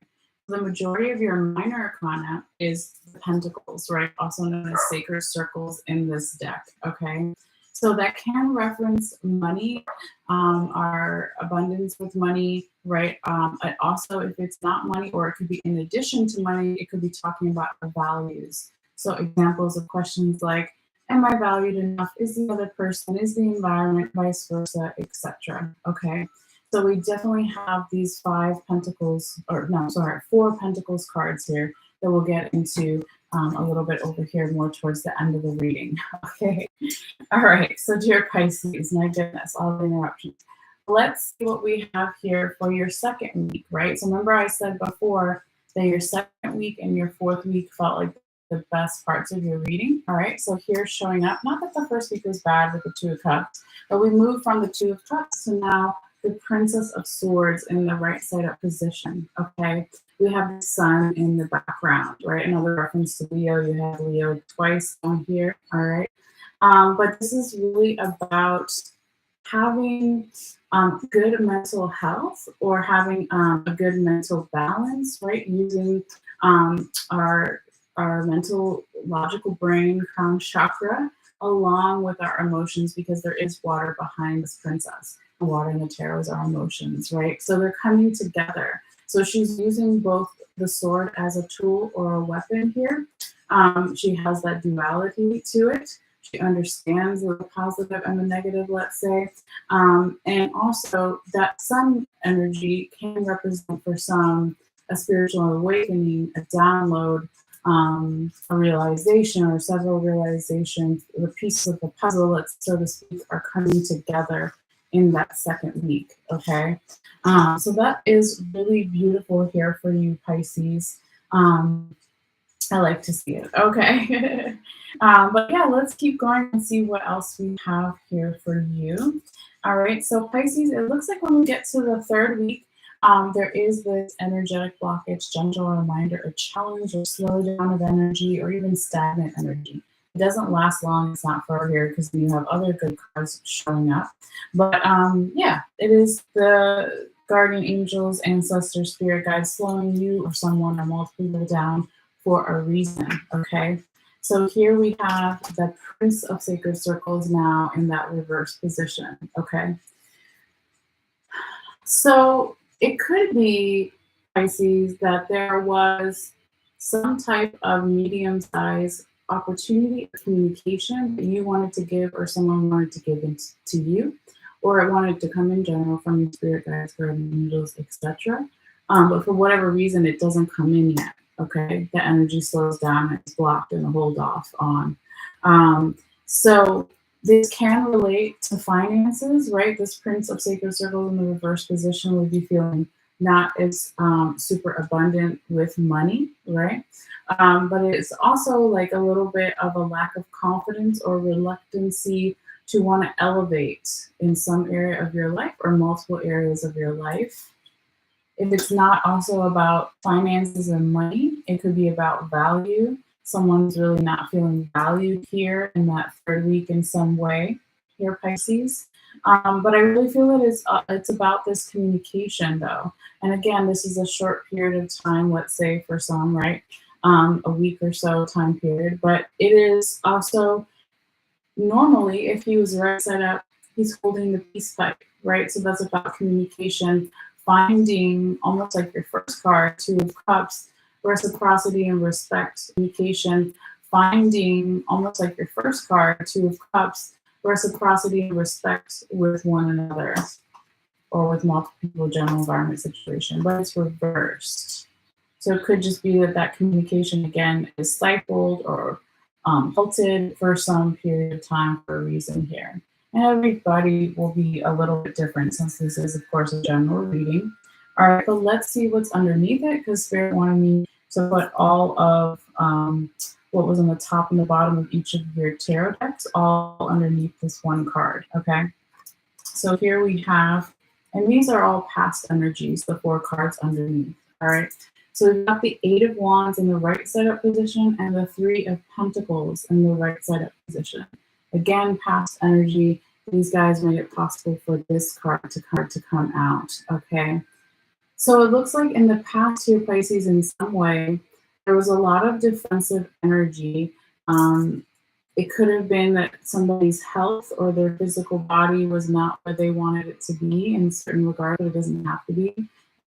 The majority of your minor arcana is the pentacles, right? Also known as sacred circles in this deck. Okay, so that can reference money, our abundance with money, right? And also, if it's not money, or it could be in addition to money, it could be talking about our values. So examples of questions like, am I valued enough? Is the other person? Is the environment? Vice versa, etc. Okay. So we definitely have these 5 pentacles, or no, sorry, 4 pentacles cards here that we'll get into a little bit over here more towards the end of the reading. Okay. All right. So dear Pisces, my goodness, all the interruptions. Let's see what we have here for your second week, right? So remember I said before that your second week and your 4th week felt like the best parts of your reading. All right. So here's showing up. Not that the first week was bad with the 2 of Cups, but we moved from the 2 of Cups to now the Princess of Swords in the right side up position. Okay. We have the sun in the background, right? Another reference to Leo. You have Leo twice on here. All right. But this is really about having good mental health, or having a good mental balance, right? Using our mental logical brain, crown chakra, along with our emotions, because there is water behind this princess. The water in the tarot is our emotions, right? So they're coming together. So she's using both the sword as a tool or a weapon here. She has that duality to it. She understands the positive and the negative, let's say. And also that sun energy can represent for some a spiritual awakening, a download, a realization, or several realizations. The pieces of the puzzle, let's so to speak, are coming together in that second week. Okay. So that is really beautiful here for you, Pisces. I like to see it. Okay. But yeah, let's keep going and see what else we have here for you. All right. So Pisces, it looks like when we get to the 3rd week, there is this energetic blockage, gentle reminder, a challenge, or slow down of energy, or even stagnant energy. It doesn't last long. It's not forever here because you have other good cards showing up. But yeah, it is the guardian angels, ancestors, spirit guides slowing you or someone or multiple people down for a reason. Okay. So here we have the Prince of Sacred Circles now in that reverse position. Okay. So it could be, Pisces, that there was some type of medium-sized opportunity of communication that you wanted to give, or someone wanted to give it to you, or it wanted to come in general from your spirit guides, guardian angels, etc. But for whatever reason, it doesn't come in yet. Okay, the energy slows down, it's blocked, and hold off on. So this can relate to finances, right? This Prince of Sacred Circles in the reverse position would be feeling not as super abundant with money, right? But it's also like a little bit of a lack of confidence or reluctancy to want to elevate in some area of your life or multiple areas of your life. If it's not also about finances and money, it could be about value. Someone's really not feeling valued here in that third week in some way, here, Pisces. But I really feel that it's about this communication, though. And again, this is a short period of time, let's say for some, right? A week or so time period. But it is also normally, if he was right side up, he's holding the peace pipe, right? So that's about communication, finding almost like your first card, Two of Cups, reciprocity and respect, communication, finding almost like your first card, Two of Cups, reciprocity and respect with one another or with multiple people, general environment situation, but it's reversed. So it could just be that that communication again is stifled or halted for some period of time for a reason here. And everybody will be a little bit different since this is, of course, a general reading. All right, but let's see what's underneath it because Spirit wanted me to put all of what was on the top and the bottom of each of your tarot decks all underneath this one card, okay? So here we have, and these are all past energies, the 4 cards underneath, all right? So we've got the 8 of Wands in the right side up position and the 3 of Pentacles in the right side up position. Again, past energy. These guys made it possible for this card to come out, okay? So it looks like in the past here, Pisces, in some way, there was a lot of defensive energy. It could have been that somebody's health or their physical body was not where they wanted it to be in certain regard, but it doesn't have to be.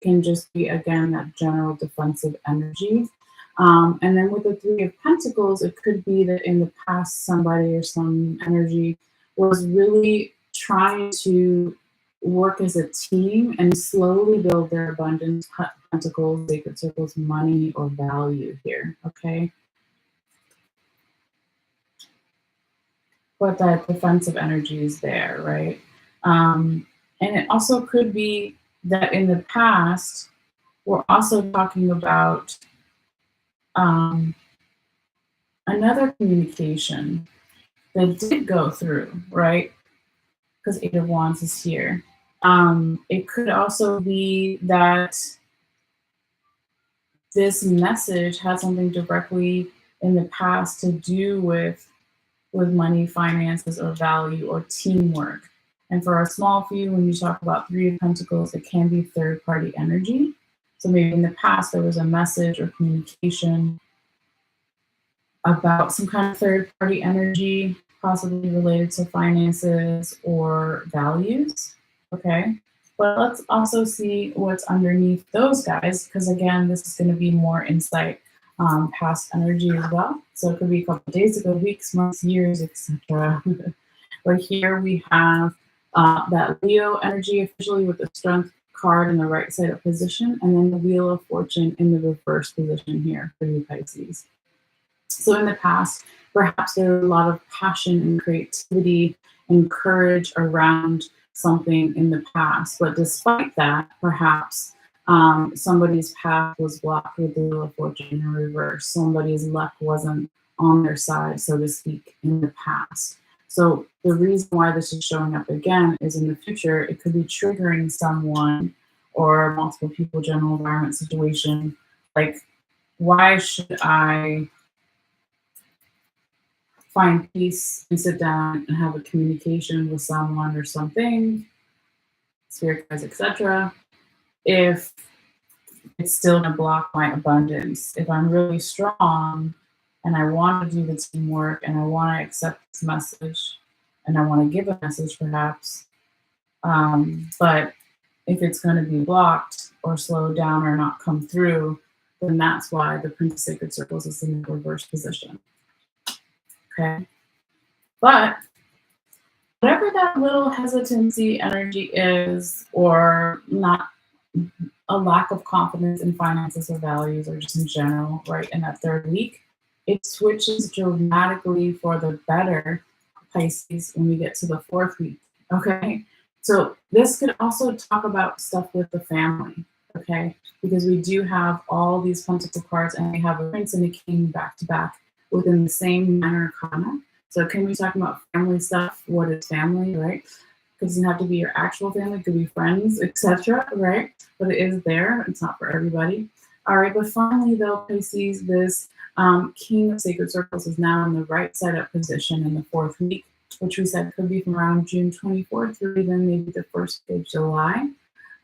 Can just be, again, that general defensive energy. And then with the 3 of Pentacles, it could be that in the past, somebody or some energy was really trying to work as a team and slowly build their abundance, pentacles, sacred circles, money, or value here, okay? But that defensive energy is there, right? And it also could be that in the past, we're also talking about another communication that did go through, right? Because 8 of Wands is here. It could also be that this message had something directly in the past to do with money, finances, or value, or teamwork. And for our small few, when you talk about 3 of Pentacles, it can be third-party energy. So maybe in the past, there was a message or communication about some kind of third-party energy, possibly related to finances or values, okay? But let's also see what's underneath those guys, because again, this is going to be more insight, past energy as well. So it could be a couple of days ago, weeks, months, years, etc. But here we have that Leo energy officially with the Strength card in the right side of position, and then the Wheel of Fortune in the reverse position here for you Pisces. So in the past, perhaps there was a lot of passion and creativity and courage around something in the past, but despite that, perhaps somebody's path was blocked with the Wheel of Fortune in reverse. Somebody's luck wasn't on their side, so to speak, in the past. So the reason why this is showing up again is in the future, it could be triggering someone or multiple people, general environment situation. Like, why should I find peace and sit down and have a communication with someone or something, spirit guides, etc., if it's still going to block my abundance? If I'm really strong and I want to do the teamwork and I want to accept this message and I want to give a message perhaps, but if it's going to be blocked or slowed down or not come through, then that's why the Prince of Sacred Circles is in the reverse position. Okay? But whatever that little hesitancy energy is, or not, a lack of confidence in finances or values, or just in general, right, in that third week, it switches dramatically for the better, Pisces, when we get to the fourth week, okay? So this could also talk about stuff with the family, okay? Because we do have all these pentacle cards, and we have a prince and a king back to back within the same minor arcana. So can we talk about family stuff? What is family, right? It doesn't have to be your actual family, it could be friends, etc., right? But it is there. It's not for everybody. All right, but finally, though, Pisces, this King of Sacred Circles is now in the right side up position in the 4th week, which we said could be from around June 24th through even maybe the 1st of July.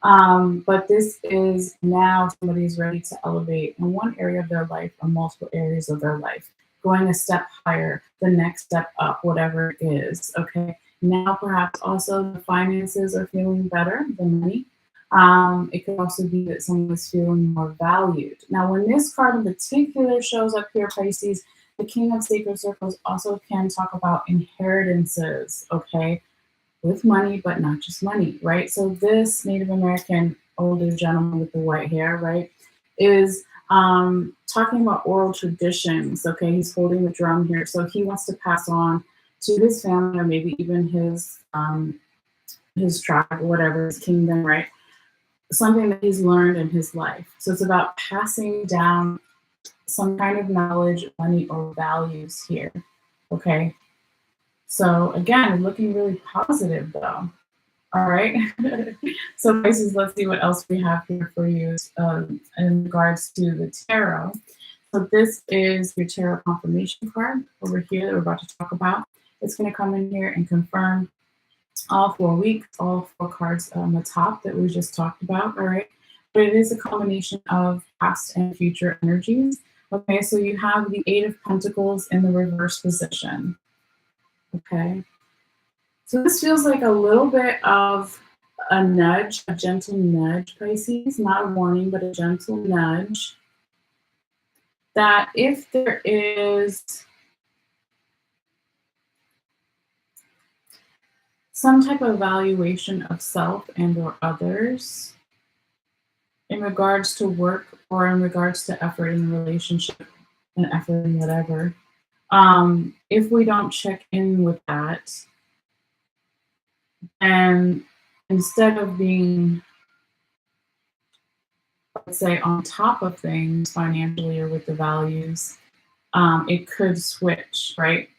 But this is now somebody is ready to elevate in one area of their life or multiple areas of their life, going a step higher, the next step up, whatever it is. Okay. Now, perhaps also the finances are feeling better, the money. It could also be that someone is feeling more valued. Now, when this card in particular shows up here, Pisces, the King of Sacred Circles also can talk about inheritances, okay? With money, but not just money, right? So this Native American older gentleman with the white hair, right, is talking about oral traditions. Okay, he's holding the drum here, so he wants to pass on to his family or maybe even his tribe or whatever, his kingdom, right? Something that he's learned in his life. So it's about passing down some kind of knowledge, money, or values here. Okay. So again, looking really positive though. All right. So Pisces, let's see what else we have here for you in regards to the tarot. So this is your tarot confirmation card over here that we're about to talk about. It's going to come in here and confirm all 4 weeks, all 4 cards on the top that we just talked about. All right. But it is a combination of past and future energies. Okay. So you have the 8 of Pentacles in the reverse position. Okay. So this feels like a little bit of a nudge, a gentle nudge, Pisces, not a warning, but a gentle nudge. That if there is some type of evaluation of self and or others in regards to work or in regards to effort in a relationship and effort in whatever, if we don't check in with that, and instead of being, let's say, on top of things financially or with the values, it could switch, right?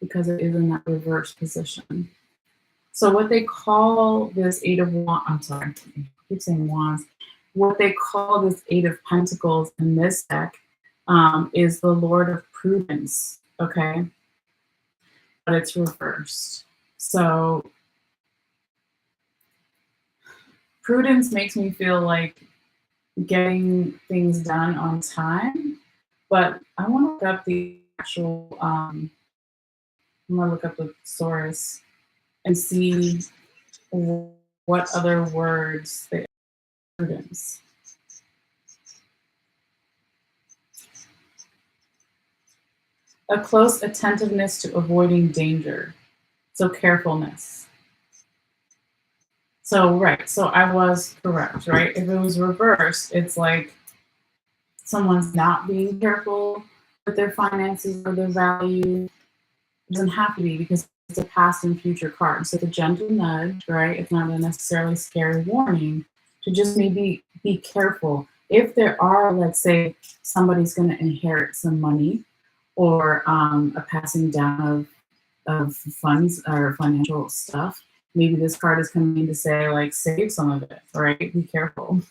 Because it is in that reverse position. So what they call this 8 of Wands, I'm sorry, I keep saying Wands. What they call this 8 of Pentacles in this deck is the Lord of Prudence, okay? But it's reversed. So prudence makes me feel like getting things done on time, but I want to look up the actual, I'm going to look up the source and see what other words they prudence. A close attentiveness to avoiding danger. So carefulness. So, right. So I was correct, right? If it was reversed, it's like someone's not being careful with their finances or their value. It doesn't have to be because it's a past and future card. So it's a gentle nudge, right? It's not a necessarily scary warning to just maybe be careful. If there are, let's say, somebody's going to inherit some money or a passing down of funds or financial stuff, maybe this card is coming to say, like, save some of it, right? Be careful.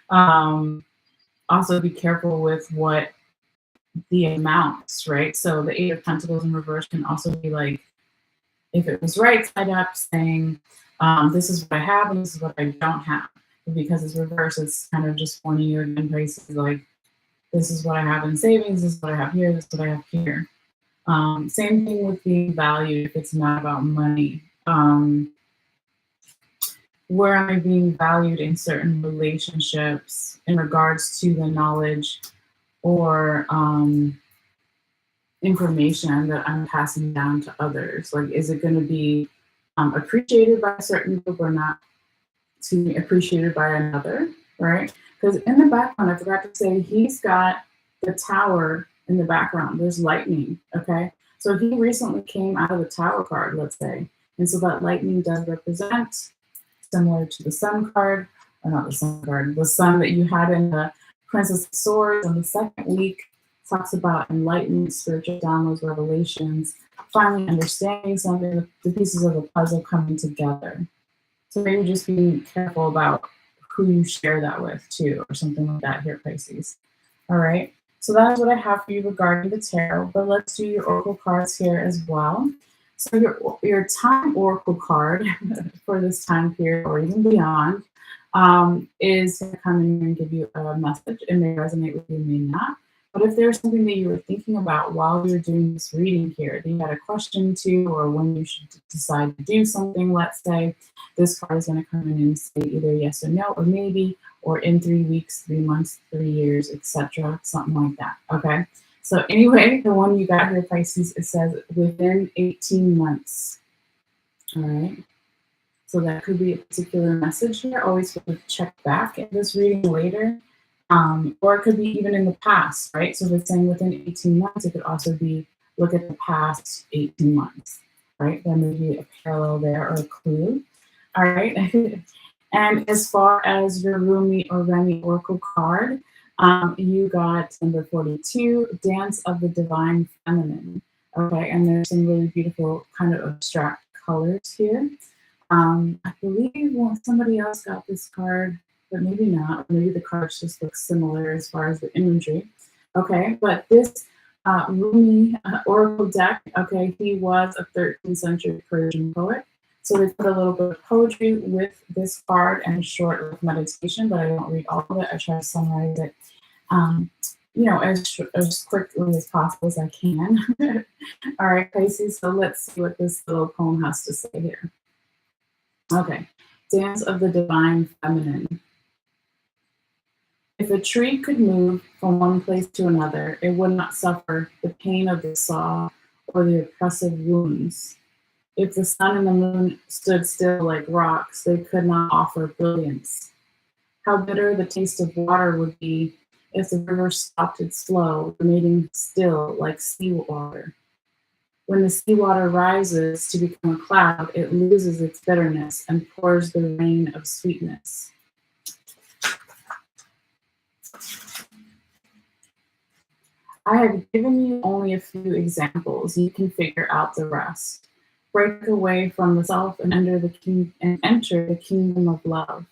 Also be careful with what the amounts, right? So the 8 of Pentacles in reverse can also be like, if it was right side up, saying, this is what I have and this is what I don't have. But because it's reverse, it's kind of just warning you again, places like, this is what I have in savings, this is what I have here, this is what I have here. Same thing with being valued if it's not about money. Where am I being valued in certain relationships in regards to the knowledge or information that I'm passing down to others? Like, is it going to be appreciated by a certain group or not to be appreciated by another, right? Because in the background, I forgot to say, he's got the tower in the background. There's lightning, okay? So he recently came out of the tower card, let's say. And so that lightning does represent, similar to the sun card, or not the sun card, the sun that you had in the Princess of Swords in the 2nd week. Talks about enlightenment, spiritual downloads, revelations, finally understanding something, the pieces of the puzzle coming together. So maybe just be careful about who you share that with too, or something like that here, Pisces. All right. So that is what I have for you regarding the tarot. But let's do your oracle cards here as well. So your time oracle card for this time period or even beyond is going to come in and give you a message. It may resonate with you, may not. But if there's something that you were thinking about while you're doing this reading here, that you had a question to, or when you should decide to do something, let's say, this card is going to come in and say either yes or no, or maybe, or in 3 weeks, 3 months, 3 years, etc., something like that. Okay. So anyway, the one you got here, Pisces, it says within 18 months. All right. So that could be a particular message here. Always check back at this reading later. Or it could be even in the past, right? So if it's saying within 18 months, it could also be look at the past 18 months, right? That may be a parallel there or a clue. All right. And as far as your Rumi or Remy Oracle card, you got number 42, Dance of the Divine Feminine. Okay, and there's some really beautiful kind of abstract colors here. I believe somebody else got this card, but maybe not. Maybe the cards just look similar as far as the imagery. Okay, but this Rumi Oracle deck, okay, he was a 13th century Persian poet. So we put a little bit of poetry with this card and a short meditation, but I don't read all of it. I try to summarize it, as quickly as possible as I can. All right, Pisces, so let's see what this little poem has to say here. Okay, Dance of the Divine Feminine. If a tree could move from one place to another, it would not suffer the pain of the saw or the oppressive wounds. If the sun and the moon stood still like rocks, they could not offer brilliance. How bitter the taste of water would be if the river stopped its flow, remaining still like seawater. When the seawater rises to become a cloud, it loses its bitterness and pours the rain of sweetness. I have given you only a few examples. You can figure out the rest. Break away from the self and enter the kingdom of love.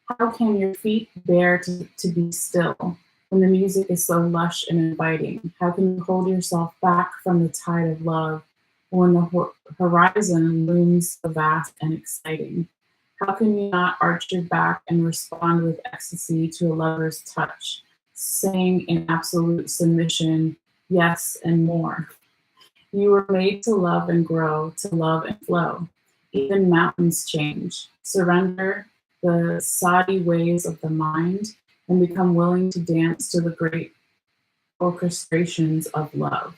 How can your feet bear to be still when the music is so lush and inviting? How can you hold yourself back from the tide of love when the horizon looms so vast and exciting? How can you not arch your back and respond with ecstasy to a lover's touch, saying in absolute submission, yes and more? You were made to love and grow, to love and flow. Even mountains change. Surrender the soddy ways of the mind and become willing to dance to the great orchestrations of love.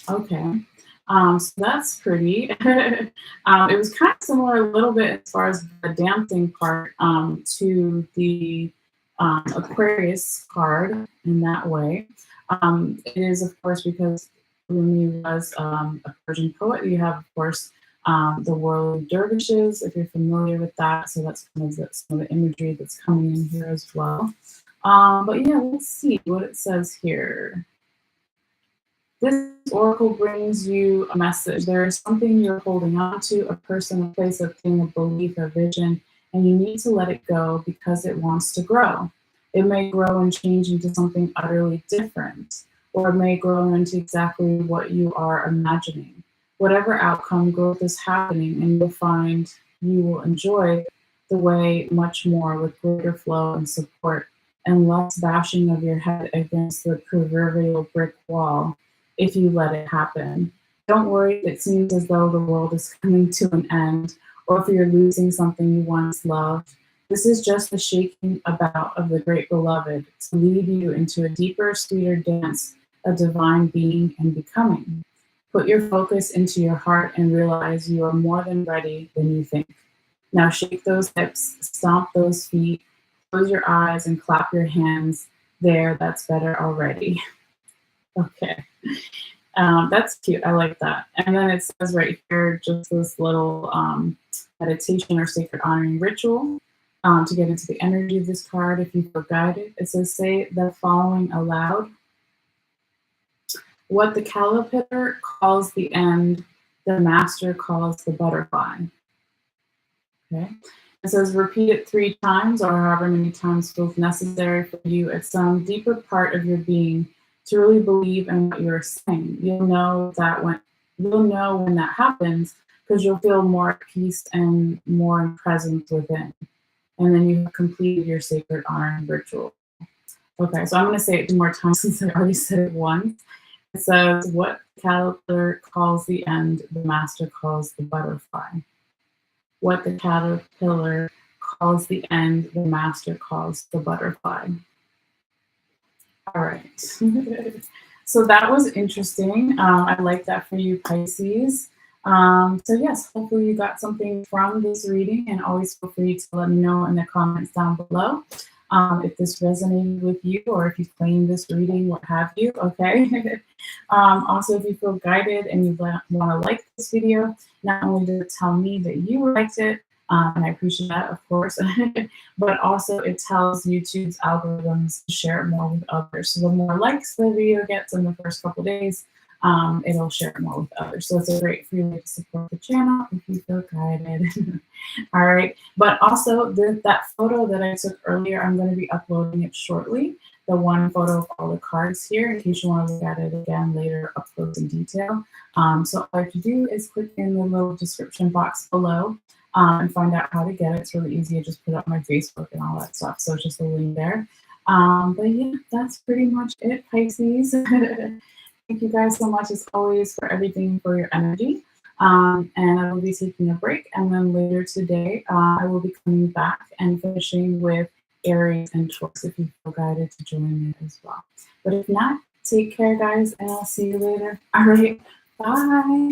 Okay, so that's pretty. It was kind of similar a little bit as far as the dancing part to the Aquarius card in that way. It is, of course, because Rumi was a Persian poet. You have, of course, the world of dervishes, if you're familiar with that. So that's kind of some of the imagery that's coming in here as well. But yeah, let's see what it says here. This oracle brings you a message. There is something you're holding on to, a person, a place, a thing, a belief, a vision, and you need to let it go because it wants to grow. It may grow and change into something utterly different, or it may grow into exactly what you are imagining. Whatever outcome, growth is happening, and you'll find you will enjoy the way much more with greater flow and support and less bashing of your head against the proverbial brick wall if you let it happen. Don't worry if it seems as though the world is coming to an end, or if you're losing something you once loved. This is just the shaking about of the great beloved to lead you into a deeper, sweeter dance of divine being and becoming. Put your focus into your heart and realize you are more than ready than you think. Now shake those hips, stomp those feet, close your eyes and clap your hands. There, that's better already. Okay. That's cute. I like that. And then it says right here, just this little meditation or sacred honoring ritual to get into the energy of this card. If you feel guided, it says, say the following aloud. What the caterpillar calls the end, the master calls the butterfly. Okay. It says repeat it 3 times or however many times feels necessary for you at some deeper part of your being to really believe in what you're saying. You'll know when that happens because you'll feel more at peace and more present within. And then you have completed your sacred honoring ritual. Okay, so I'm going to say it 2 more times since I already said it once. It says, what the caterpillar calls the end, the master calls the butterfly. What the caterpillar calls the end, the master calls the butterfly. All right. So that was interesting. I like that for you, Pisces. So yes, hopefully you got something from this reading, and always feel free to let me know in the comments down below if this resonated with you or if you claim this reading, what have you, okay? Also, if you feel guided and you want to like this video, not only does it tell me that you liked it, and I appreciate that, of course, but also it tells YouTube's algorithms to share it more with others. So the more likes the video gets in the first couple days, it'll share it more with others. So it's a great free way to support the channel if you feel guided. All right, but also that photo that I took earlier, I'm going to be uploading it shortly. The one photo of all the cards here, in case you want to look at it again later, up close in detail. So all you have to do is click in the little description box below and find out how to get it. It's really easy. I just put up my Facebook and all that stuff. So it's just a link there. But yeah, that's pretty much it, Pisces. Thank you guys so much, as always, for everything, for your energy. And I will be taking a break. And then later today, I will be coming back and finishing with Aries and Taurus if you feel guided to join me as well. But if not, take care, guys, and I'll see you later. All right. Bye.